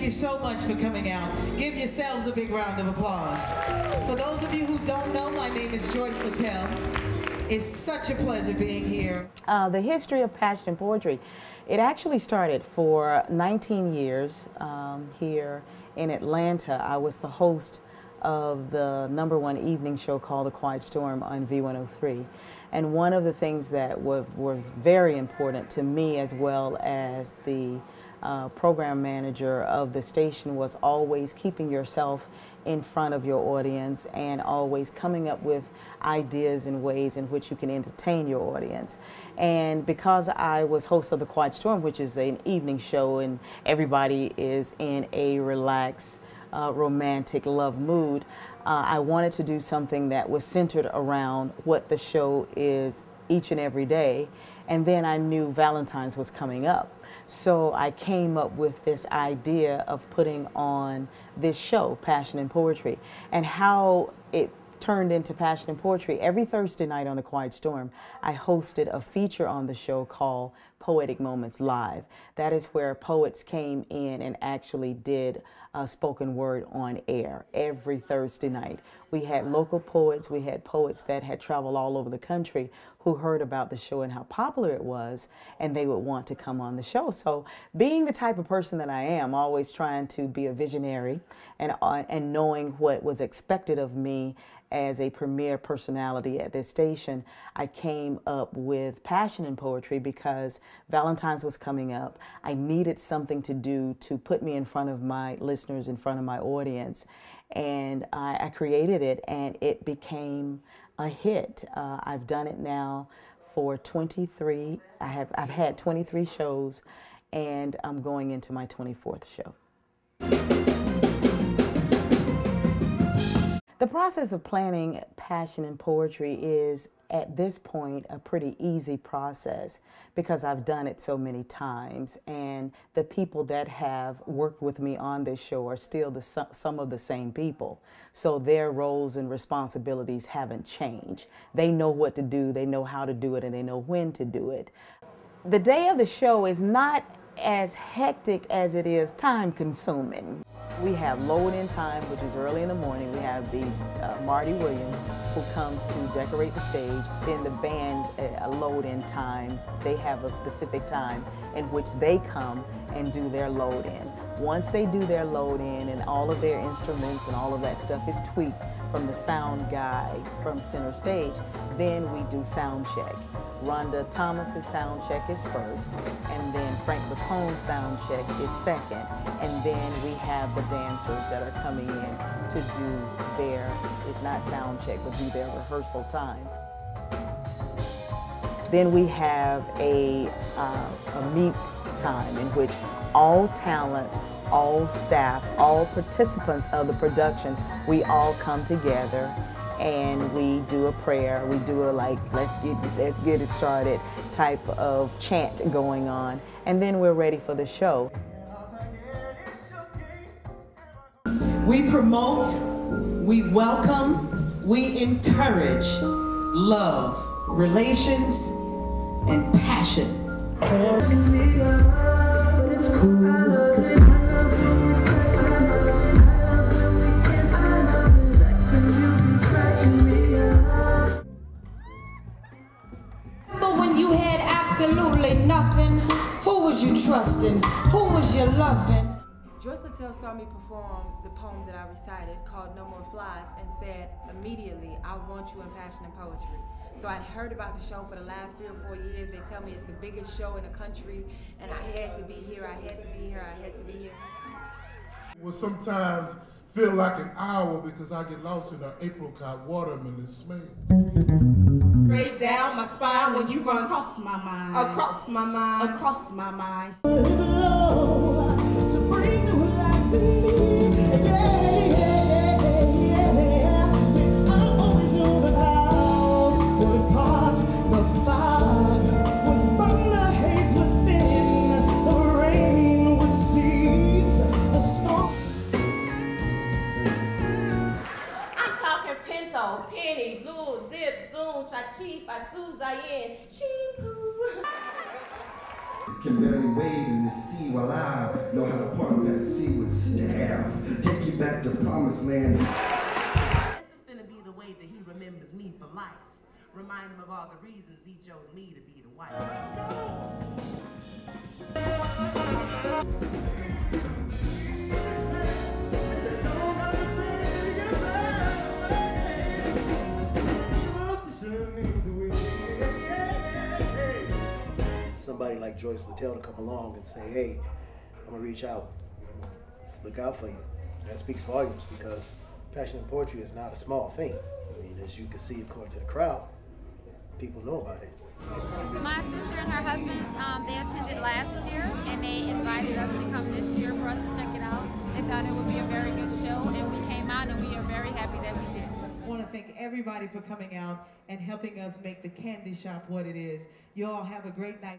you so much for coming out. Give yourselves a big round of applause. For those of you who don't know, my name is Joyce Littell. It's such a pleasure being here. The history of Passion and Poetry, it actually started for 19 years here in Atlanta. I was the host of the #1 evening show called The Quiet Storm on V103. And one of the things that was very important to me, as well as the program manager of the station, was always keeping yourself in front of your audience and always coming up with ideas and ways in which you can entertain your audience. And because I was host of The Quiet Storm, which is an evening show and everybody is in a relaxed, romantic love mood, I wanted to do something that was centered around what the show is each and every day. And then I knew Valentine's was coming up. So I came up with this idea of putting on this show, Passion and Poetry, and how it turned into Passion and Poetry. Every Thursday night on The Quiet Storm, I hosted a feature on the show called Poetic Moments Live. That is where poets came in and actually did spoken word on air every Thursday night. We had local poets, we had poets that had traveled all over the country who heard about the show and how popular it was, and they would want to come on the show. So being the type of person that I am, always trying to be a visionary and knowing what was expected of me as a premier personality at this station, I came up with Passion and Poetry because Valentine's was coming up. I needed something to do to put me in front of my listeners, in front of my audience. And I created it, and it became a hit. I've done it now for 23, I've had 23 shows, and I'm going into my 24th show. The process of planning Passion and Poetry is, at this point, a pretty easy process because I've done it so many times, and the people that have worked with me on this show are still some of the same people. So their roles and responsibilities haven't changed. They know what to do, they know how to do it, and they know when to do it. The day of the show is not as hectic as it is time-consuming. We have load-in time, which is early in the morning. We have the Marty Williams, who comes to decorate the stage. Then the band, load-in time, they have a specific time in which they come and do their load-in. Once they do their load-in and all of their instruments and all of that stuff is tweaked from the sound guy from center stage, then we do sound check. Rhonda Thomas's sound check is first, and then Frank Lapone's sound check is second, and then we have the dancers that are coming in to do their, it's not sound check, but do their rehearsal time. Then we have a meet time in which all talent, all staff, all participants of the production, we all come together and we do a prayer. We do a let's get it started type of chant going on, and then we're ready for the show. We promote, we welcome, we encourage love, relations, and passion. But it's cool. Absolutely nothing. Who was you trusting? Who was you loving? Joyce Littell saw me perform the poem that I recited called No More Flies and said immediately, I want you in Passion and Poetry. So I'd heard about the show for the last 3 or 4 years. They tell me it's the biggest show in the country, and I had to be here, I had to be here, I had to be here. Well, sometimes feel like an hour because I get lost in an apricot watermelon smell. Straight down my spine when you run across my mind, across my mind, across my mind. To bring new life in me. See, I always knew the clouds would part, the fog would burn the haze within, the rain would cease, the storm. I'm talking pencil, penny, lure, zip, zoom, chachi, fasu, zayin, chinku. can barely wade in the sea, while I know how to part that sea with staff. Take you back to promised land. This is gonna be the way that he remembers me for life. Remind him of all the reasons he chose me to be the wife. Somebody like Joyce Littell to come along and say, hey, I'm gonna reach out, look out for you. That speaks volumes, because passion and poetry is not a small thing. I mean, as you can see, according to the crowd, people know about it. My sister and her husband, they attended last year, and they invited us to come this year for us to check it out. They thought it would be a very good show, and we came out, and we are very happy that we did. I want to thank everybody for coming out and helping us make the candy shop what it is. You all have a great night.